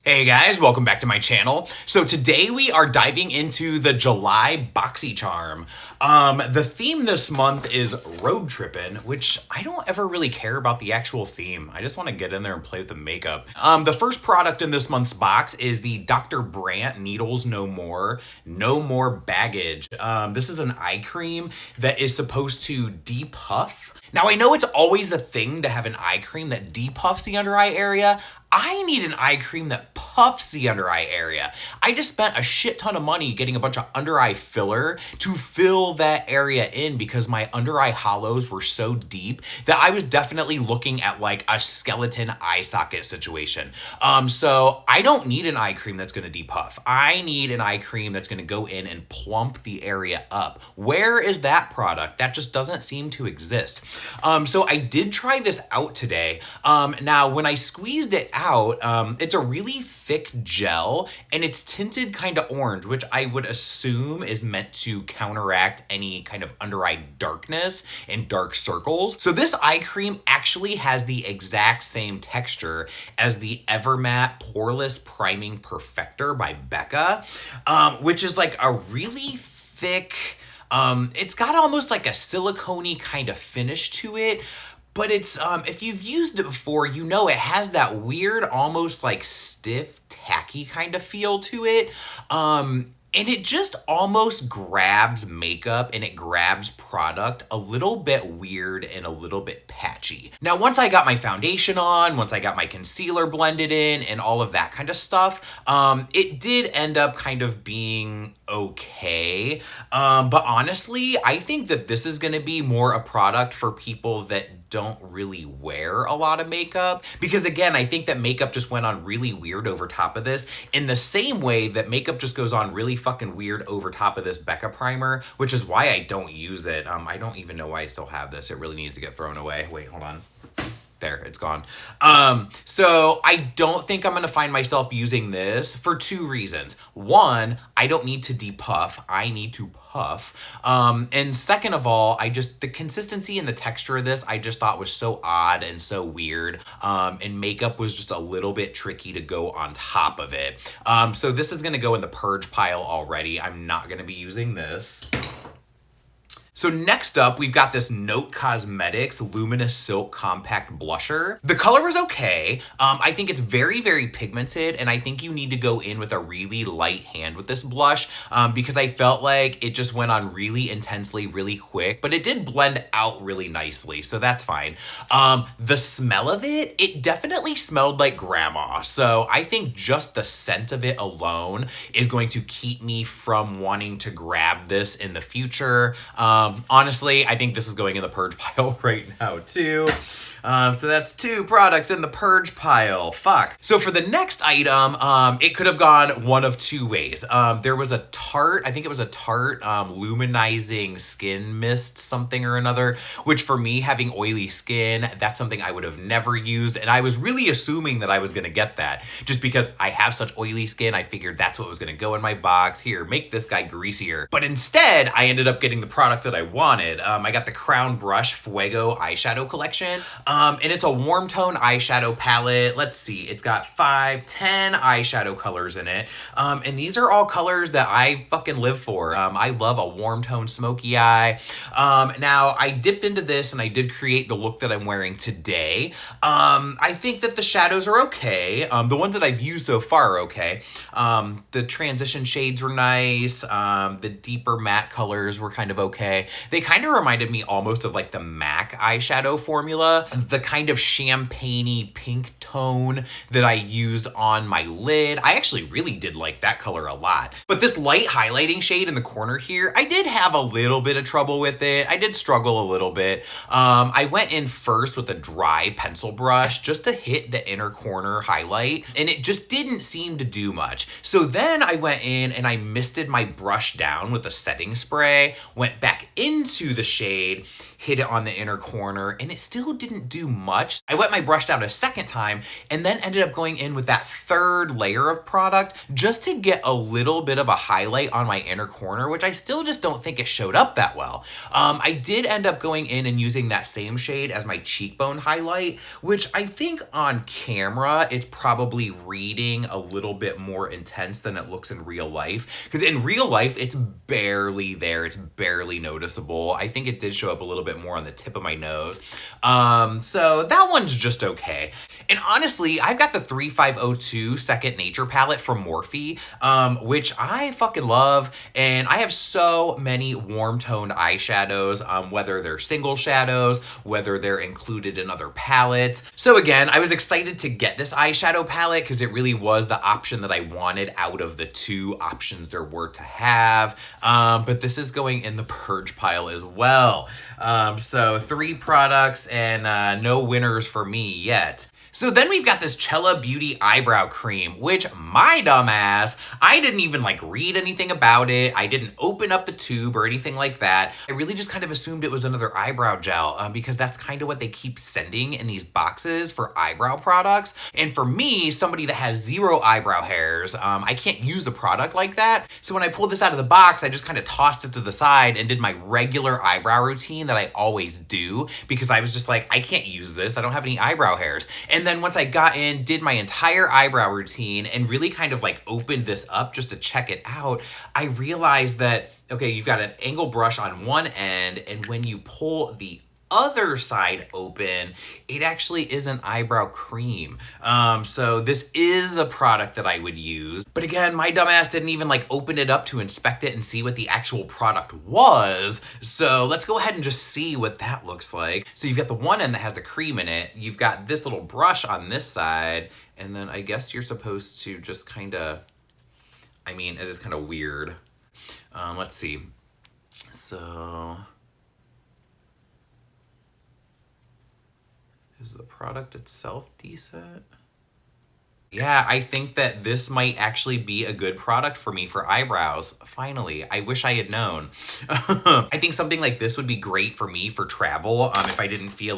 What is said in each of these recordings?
Hey guys, welcome back to my channel. So today we are diving into the July Boxy charm. The theme this month is road tripping, which I don't ever really care about the actual theme. I just want to get in there and play with the makeup. The first product in this month's box is the Dr. Brandt Needles No More, No More Baggage. This is an eye cream that is supposed to depuff. Now I know it's always a thing to have an eye cream that depuffs the under eye area. I need an eye cream that puffs the under eye area. I just spent a shit ton of money getting a bunch of under eye filler to fill that area in because my under eye hollows were so deep that I was definitely looking at like a skeleton eye socket situation. So I don't need an eye cream that's gonna depuff. I need an eye cream that's gonna go in and plump the area up. Where is that product? That just doesn't seem to exist. So I did try this out today. Now when I squeezed it out, it's a really thick gel and it's tinted kind of orange, which I would assume is meant to counteract any kind of under eye darkness and dark circles. So this eye cream actually has the exact same texture as the Evermatte Poreless Priming Perfector by Becca, which is like a really thick, it's got almost like a silicone-y kind of finish to it. But it's, if you've used it before, you know it has that weird, almost like stiff, tacky kind of feel to it. And it just almost grabs makeup and it grabs product a little bit weird and a little bit patchy. Now, once I got my foundation on, once I got my concealer blended in and all of that kind of stuff, it did end up kind of being okay. But honestly, I think that this is gonna be more a product for people that don't really wear a lot of makeup, because again, I think that makeup just went on really weird over top of this in the same way that makeup just goes on really fucking weird over top of this Becca primer, which is why I don't use it. I don't even know why I still have this. It really needs to get thrown away. Wait, hold on. There, it's gone. So I don't think I'm gonna find myself using this for two reasons. One, I don't need to depuff, I need to puff. And second of all, the consistency and the texture of this, I just thought was so odd and so weird. And makeup was just a little bit tricky to go on top of it. So this is gonna go in the purge pile already. I'm not gonna be using this. So next up, we've got this Note Cosmetics Luminous Silk Compact Blusher. The color is okay. I think it's very, very pigmented, and I think you need to go in with a really light hand with this blush because I felt like it just went on really intensely, really quick, but it did blend out really nicely, so that's fine. The smell of it, it definitely smelled like grandma, so I think just the scent of it alone is going to keep me from wanting to grab this in the future. Honestly, I think this is going in the purge pile right now too. So that's two products in the purge pile. Fuck. So for the next item, it could have gone one of two ways. There was a Tarte, I think it was a Tarte luminizing skin mist something or another, which for me, having oily skin, that's something I would have never used. And I was really assuming that I was gonna get that just because I have such oily skin. I figured that's what was gonna go in my box. Here, make this guy greasier. But instead, I ended up getting the product that I wanted. I got the Crown Brush Fuego eyeshadow collection. And it's a warm tone eyeshadow palette. Let's see, it's got 10 eyeshadow colors in it. And these are all colors that I fucking live for. I love a warm tone smoky eye. Now, I dipped into this and I did create the look that I'm wearing today. I think that the shadows are okay. The ones that I've used so far are okay. The transition shades were nice. The deeper matte colors were kind of okay. They kind of reminded me almost of like the MAC eyeshadow formula. The kind of champagne-y pink tone that I use on my lid. I actually really did like that color a lot. But this light highlighting shade in the corner here, I did have a little bit of trouble with it. I did struggle a little bit. I went in first with a dry pencil brush just to hit the inner corner highlight, and it just didn't seem to do much. So then I went in and I misted my brush down with a setting spray, went back into the shade, hit it on the inner corner, and it still didn't didn't do much. I wet my brush down a second time and then ended up going in with that third layer of product just to get a little bit of a highlight on my inner corner, which I still just don't think it showed up that well. I did end up going in and using that same shade as my cheekbone highlight, which I think on camera, it's probably reading a little bit more intense than it looks in real life. Because in real life, it's barely there. It's barely noticeable. I think it did show up a little bit more on the tip of my nose. So that one's just okay. And honestly, I've got the 3502 Second Nature palette from Morphe, which I fucking love. And I have so many warm toned eyeshadows, whether they're single shadows, whether they're included in other palettes. So again, I was excited to get this eyeshadow palette because it really was the option that I wanted out of the two options there were to have. But this is going in the purge pile as well. So 3 products and no winners for me yet. So then we've got this Cella Beauty Eyebrow Cream, which my dumb ass, I didn't even read anything about it. I didn't open up the tube or anything like that. I really just kind of assumed it was another eyebrow gel because that's kind of what they keep sending in these boxes for eyebrow products. And for me, somebody that has 0 eyebrow hairs, I can't use a product like that. So when I pulled this out of the box, I just kind of tossed it to the side and did my regular eyebrow routine that I always do because I was just like, I can't use this. I don't have any eyebrow hairs. And then once I got in, did my entire eyebrow routine and really kind of opened this up just to check it out, I realized that, okay, you've got an angle brush on one end, and when you pull the other side open, it actually is an eyebrow cream. So this is a product that I would use. But again, my dumbass didn't even open it up to inspect it and see what the actual product was. So let's go ahead and just see what that looks like. So you've got the one end that has a cream in it. You've got this little brush on this side. And then I guess you're supposed to just kind of, it is kind of weird. Let's see. So is the product itself decent? Yeah, I think that this might actually be a good product for me for eyebrows. Finally, I wish I had known. I think something like this would be great for me for travel. If I didn't feel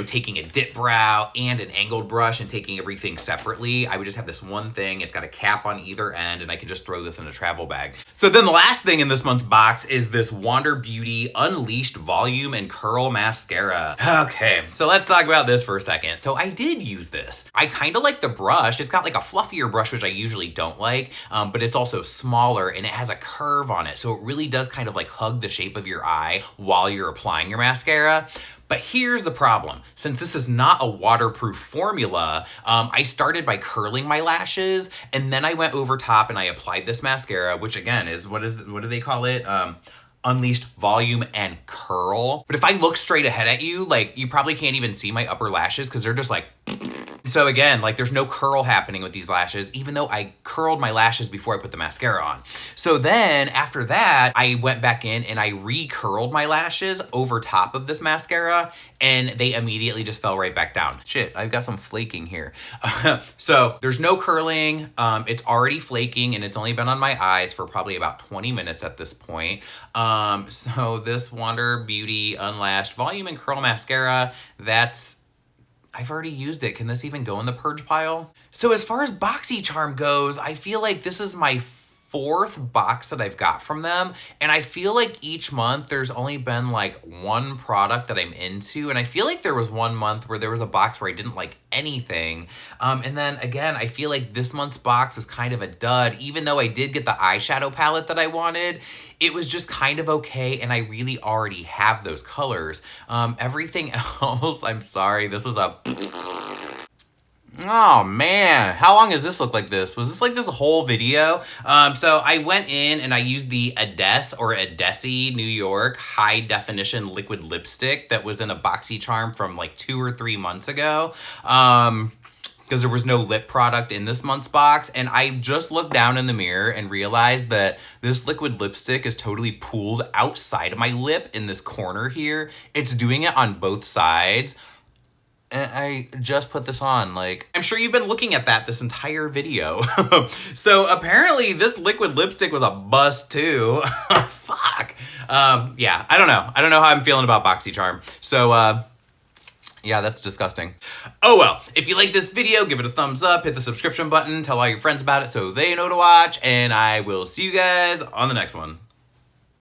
taking a dip brow and an angled brush and taking everything separately, I would just have this one thing. It's got a cap on either end and I could just throw this in a travel bag. So then the last thing in this month's box is this Wander Beauty Unleashed Volume and Curl Mascara. Okay, so let's talk about this for a second. So I did use this. I kind of like the brush. It's got a fluffier brush, which I usually don't like, but it's also smaller and it has a curve on it. So it really does kind of hug the shape of your eye while you're applying your mascara. But here's the problem. Since this is not a waterproof formula, I started by curling my lashes and then I went over top and I applied this mascara, which again is, what do they call it? Unleashed Volume and Curl. But if I look straight ahead at you, you probably can't even see my upper lashes because they're just so again, there's no curl happening with these lashes, even though I curled my lashes before I put the mascara on. So then after that, I went back in and I re-curled my lashes over top of this mascara and they immediately just fell right back down. Shit, I've got some flaking here. So there's no curling. It's already flaking and it's only been on my eyes for probably about 20 minutes at this point. So this Wander Beauty Unlashed Volume and Curl Mascara, I've already used it. Can this even go in the purge pile? So as far as BoxyCharm goes, I feel like this is my 4th box that I've got from them. And I feel like each month there's only been one product that I'm into. And I feel like there was one month where there was a box where I didn't like anything. And then again, I feel like this month's box was kind of a dud. Even though I did get the eyeshadow palette that I wanted, it was just kind of okay. And I really already have those colors. Everything else, I'm sorry, this was a... Oh man, how long does this look like this? Was this this whole video? So I went in and I used the Adesi New York high definition liquid lipstick that was in a BoxyCharm from 2 or 3 months ago. Because there was no lip product in this month's box. And I just looked down in the mirror and realized that this liquid lipstick is totally pooled outside of my lip in this corner here. It's doing it on both sides. And I just put this on, I'm sure you've been looking at this entire video. So apparently this liquid lipstick was a bust too. Fuck. Yeah, I don't know. I don't know how I'm feeling about BoxyCharm. So, Yeah, that's disgusting. Oh well, if you like this video, give it a thumbs up, hit the subscription button, tell all your friends about it so they know to watch, and I will see you guys on the next one.